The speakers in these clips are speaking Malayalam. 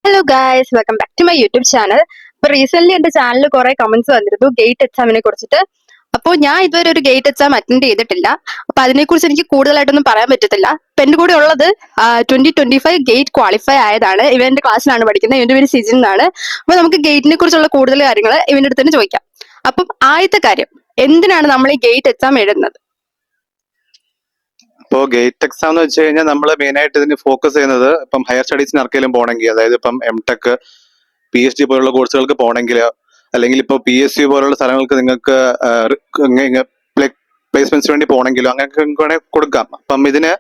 Hello guys, welcome back to my YouTube channel. അപ്പൊ റീസെന്റ് എന്റെ ചാനലിൽ കുറെ കമന്റ്സ് വന്നിരുന്നു ഗേറ്റ് എക്സാമിനെ കുറിച്ചിട്ട്. അപ്പോൾ ഞാൻ ഇതുവരെ ഒരു ഗേറ്റ് എക്സാം അറ്റൻഡ് ചെയ്തിട്ടില്ല. അപ്പൊ അതിനെക്കുറിച്ച് എനിക്ക് കൂടുതലായിട്ടൊന്നും പറയാൻ പറ്റത്തില്ല. അപ്പൊ എന്റെ കൂടെ ഉള്ളത് 2025 ഗേറ്റ് ക്വാളിഫൈ ആയതാണ്. ഇവന്റെ ക്ലാസ്സിലാണ് പഠിക്കുന്നത്. ഇവന്റെ പേര് സിജിൻ എന്നാണ്. അപ്പൊ നമുക്ക് ഗേറ്റിനെ കുറിച്ചുള്ള കൂടുതൽ കാര്യങ്ങൾ ഇവന്റെ അടുത്ത് തന്നെ ചോദിക്കാം. അപ്പം ആദ്യത്തെ കാര്യം, എന്തിനാണ് നമ്മൾ ഈ ഗേറ്റ് എക്സാം എഴുതുന്നത്? ഇപ്പോൾ ഗേറ്റ് എക്സാം എന്ന് വെച്ച് കഴിഞ്ഞാൽ നമ്മൾ മെയിൻ ആയിട്ട് ഇതിന് ഫോക്കസ് ചെയ്യുന്നത് ഇപ്പം ഹയർ സ്റ്റഡീസിന് ആർക്കെങ്കിലും പോകണമെങ്കിൽ, അതായത് ഇപ്പം എംടെക്, PhD പോലുള്ള കോഴ്സുകൾക്ക് പോകണമെങ്കിൽ, അല്ലെങ്കിൽ ഇപ്പോൾ PSU പോലുള്ള സ്ഥലങ്ങൾക്ക് നിങ്ങൾക്ക് പ്ലേസ്മെന്റ്സിന് വേണ്ടി പോകണമെങ്കിലോ അങ്ങനെയൊക്കെ വേണമെങ്കിൽ കൊടുക്കാം. അപ്പം ഇതിന്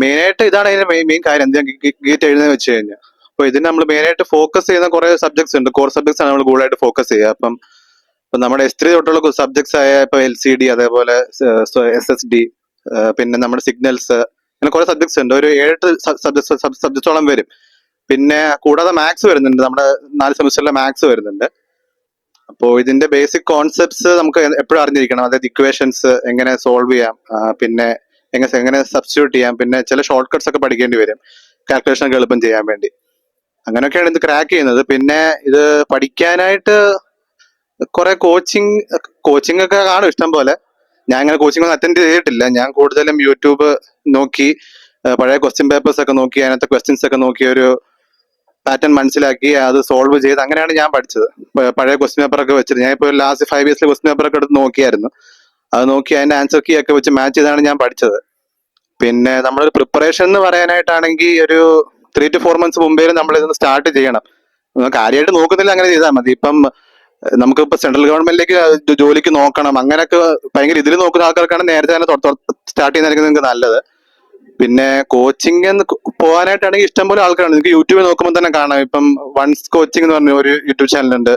മെയിൻ ആയിട്ട് ഇതാണ് ഇതിന് മെയിൻ കാര്യം, എന്തിനാ ഗേറ്റ് എഴുതുന്നത് വെച്ച് കഴിഞ്ഞാൽ. അപ്പോൾ ഇതിന് നമ്മൾ മെയിൻ ആയിട്ട് ഫോക്കസ് ചെയ്യുന്ന കുറെ സബ്ജക്ട്സ് ഉണ്ട്. കോർ സബ്ജക്ട്സ് ആണ് നമ്മൾ കൂടുതലായിട്ട് ഫോക്കസ് ചെയ്യുക. അപ്പം നമ്മുടെ S3 തൊട്ടുള്ള സബ്ജക്ട്സ് ആയ ഇപ്പൊ LCD, അതേപോലെ SSD, പിന്നെ നമ്മുടെ സിഗ്നൽസ്, അങ്ങനെ കുറെ സബ്ജക്ട്സ് ഉണ്ട്. ഒരു 7 സബ്ജക്ട്സോളം വരും. പിന്നെ കൂടാതെ മാത്സ് വരുന്നുണ്ട്, നമ്മുടെ 4 സെമിസ്റ്ററിലെ മാത്സ് വരുന്നുണ്ട്. അപ്പോൾ ഇതിന്റെ ബേസിക് കോൺസെപ്റ്റ്സ് നമുക്ക് എപ്പോഴും അറിഞ്ഞിരിക്കണം. അതായത് ഇക്വേഷൻസ് എങ്ങനെ സോൾവ് ചെയ്യാം, പിന്നെ എങ്ങനെ സബ്സ്റ്റിറ്റ്യൂട്ട് ചെയ്യാം, പിന്നെ ചില ഷോർട്ട് കട്ട്സ് ഒക്കെ പഠിക്കേണ്ടി വരും കാൽക്കുലേഷൻ ഒക്കെ എളുപ്പം ചെയ്യാൻ വേണ്ടി. അങ്ങനെയൊക്കെയാണ് ഇത് ക്രാക്ക് ചെയ്യുന്നത്. പിന്നെ ഇത് പഠിക്കാനായിട്ട് കുറെ കോച്ചിങ് ഒക്കെ കാണും ഇഷ്ടം പോലെ. ഞാൻ അങ്ങനെ കോച്ചിങ് ഒന്നും അറ്റൻഡ് ചെയ്തിട്ടില്ല. ഞാൻ കൂടുതലും യൂട്യൂബ് നോക്കി പഴയ ക്വസ്റ്റ്യൻ പേപ്പേഴ്സ് ഒക്കെ നോക്കി അതിനകത്തെ ക്വസ്റ്റ്യൻസ് ഒക്കെ നോക്കി ഒരു പാറ്റേൺ മനസ്സിലാക്കി അത് സോൾവ് ചെയ്ത് അങ്ങനെയാണ് ഞാൻ പഠിച്ചത്. പഴയ ക്വസ്റ്റ്യൻ പേപ്പർ ഒക്കെ വെച്ചിട്ട് ഞാൻ ഇപ്പോൾ ലാസ്റ്റ് 5 ഇയേഴ്സിലെ ക്വസ്റ്റ്യൻ പേപ്പർ ഒക്കെ എടുത്ത് നോക്കിയായിരുന്നു. അത് നോക്കി അതിന്റെ ആൻസർ കീ ഒക്കെ വെച്ച് മാച്ച് ചെയ്താണ് ഞാൻ പഠിച്ചത്. പിന്നെ നമ്മളൊരു പ്രിപ്പറേഷൻ എന്ന് പറയാനായിട്ടാണെങ്കിൽ ഒരു 3 to 4 months മുമ്പേ നമ്മൾ ഇതൊന്ന് സ്റ്റാർട്ട് ചെയ്യണം. കാര്യമായിട്ട് നോക്കുന്നില്ല, അങ്ങനെ ചെയ്താൽ മതി. ഇപ്പം നമുക്കിപ്പോ സെൻട്രൽ ഗവൺമെന്റിലേക്ക് ജോലിക്ക് നോക്കണം, അങ്ങനെയൊക്കെ ഭയങ്കര ഇതിൽ നോക്കുന്ന ആൾക്കാർക്കാണ് നേരത്തെ തന്നെ സ്റ്റാർട്ട് ചെയ്യുന്നതായിരിക്കും നിങ്ങൾക്ക് നല്ലത്. പിന്നെ കോച്ചിങ് പോകാനായിട്ടാണെങ്കിൽ ഇഷ്ടംപോലെ ആൾക്കാരാണ്. നിങ്ങൾക്ക് യൂട്യൂബിൽ നോക്കുമ്പോൾ തന്നെ കാണാം. ഇപ്പം വൺസ് കോച്ചിങ് എന്ന് പറഞ്ഞ ഒരു യൂട്യൂബ് ചാനലുണ്ട്,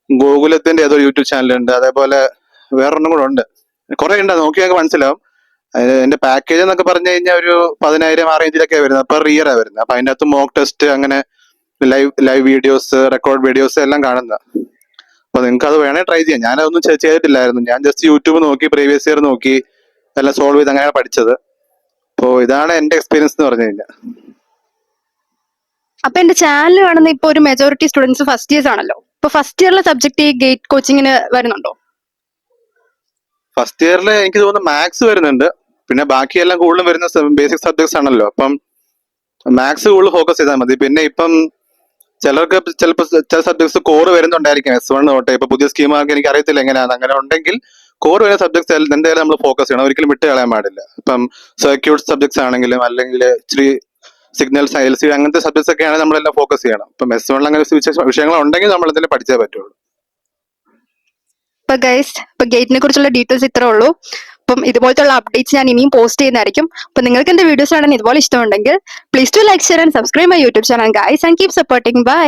ഗോകുലത്തിന്റെ ഏതൊരു യൂട്യൂബ് ചാനലുണ്ട്, അതേപോലെ വേറൊരെണ്ണം കൂടെ ഉണ്ട്. കുറെ ഉണ്ട്, നോക്കി ഞങ്ങൾക്ക് മനസ്സിലാവും. എന്റെ പാക്കേജ് എന്നൊക്കെ പറഞ്ഞു കഴിഞ്ഞാൽ ഒരു 10,000 ആ റേഞ്ചിലൊക്കെ വരുന്നത്, പെർ ഇയർ ആണ് വരുന്നത്. അപ്പൊ അതിന്റെ അകത്ത് മോക്ക് ടെസ്റ്റ്, അങ്ങനെ ലൈവ് വീഡിയോസ്, റെക്കോർഡ് വീഡിയോസ് എല്ലാം കാണുന്ന. അപ്പൊ നിങ്ങൾക്ക് അത് വേണേ ട്രൈ ചെയ്യാം. ഞാനതൊന്നും ചെയ്തിട്ടില്ലായിരുന്നു. ഞാൻ ജസ്റ്റ് യൂട്യൂബ് നോക്കി പ്രീവിയസ് ഇയർ നോക്കി എല്ലാം സോൾവ് ചെയ്ത് അങ്ങനെയാണ് പഠിച്ചത്. അപ്പോ ഇതാണ് എന്റെ എക്സ്പീരിയൻസ് എന്ന് പറഞ്ഞു കഴിഞ്ഞാൽ. അപ്പൊ എന്റെ ചാനൽ കാണുന്ന ഇപ്പൊ ഒരു മെജോറിറ്റി സ്റ്റുഡൻസ് ഫസ്റ്റ് ഇയേഴ്സ് ആണല്ലോ. അപ്പൊ ഫസ്റ്റ് ഇയറിലെ സബ്ജക്ട് ഈ ഗേറ്റ് കോച്ചിങ്ങിന് വരുന്നുണ്ടോ? ഫസ്റ്റ് ഇയറിൽ എനിക്ക് തോന്നുന്നു മാത്സ് വരുന്നുണ്ട്. പിന്നെ ബാക്കിയെല്ലാം കൂടുതലും വരുന്ന ബേസിക് സബ്ജക്ട്സ് ആണല്ലോ. അപ്പം മാത്സ് കൂടുതൽ ഫോക്കസ് ചെയ്താൽ മതി. പിന്നെ ഇപ്പം ചിലർക്ക് ചിലപ്പോൾ ചില സബ്ജക്ട്സ് കോർ വരുന്നുണ്ടായിരിക്കും S1 തൊട്ട്. ഇപ്പൊ പുതിയ സ്കീമൊക്കെ എനിക്ക് അറിയത്തില്ല എങ്ങനെയാണ്. അങ്ങനെ ഉണ്ടെങ്കിൽ കോർ വരുന്ന സബ്ജക്ട്സ് എന്തായാലും നമ്മൾ ഫോക്കസ് ചെയ്യണം, ഒരിക്കലും വിട്ട് കളയാൻ പാടില്ല. ഇപ്പം സർക്യൂട്ട് സബ്ജക്ട്സ് ആണെങ്കിലും, അല്ലെങ്കിൽ ഇച്ചിരി സിഗ്നൽസ്, LCD അങ്ങനത്തെ സബ്ജക്ട്സ് ഒക്കെ ആണെങ്കിൽ നമ്മളെല്ലാം ഫോക്കസ് ചെയ്യണം. ഇപ്പം S1 അങ്ങനെ വിഷയങ്ങൾ ഉണ്ടെങ്കിൽ നമ്മൾ എന്തെങ്കിലും പഠിച്ചേ പറ്റുള്ളൂ. ഇപ്പൊ ഗൈസ്, ഇപ്പൊ ഗേറ്റിനെ കുറിച്ചുള്ള ഡീറ്റെയിൽസ് ഇത്രേ ഉള്ളൂ. അപ്പം ഇതുപോലത്തെ അപ്ഡേറ്റ്സ് ഞാൻ ഇനിയും പോസ്റ്റ് ചെയ്യുന്നതായിരിക്കും. അപ്പൊ നിങ്ങൾക്ക് എന്റെ വീഡിയോസ് കാണാൻ ഇതുപോലെ ഇഷ്ടമുണ്ടെങ്കിൽ please to like, share and subscribe my YouTube channel guys, and keep supporting. By.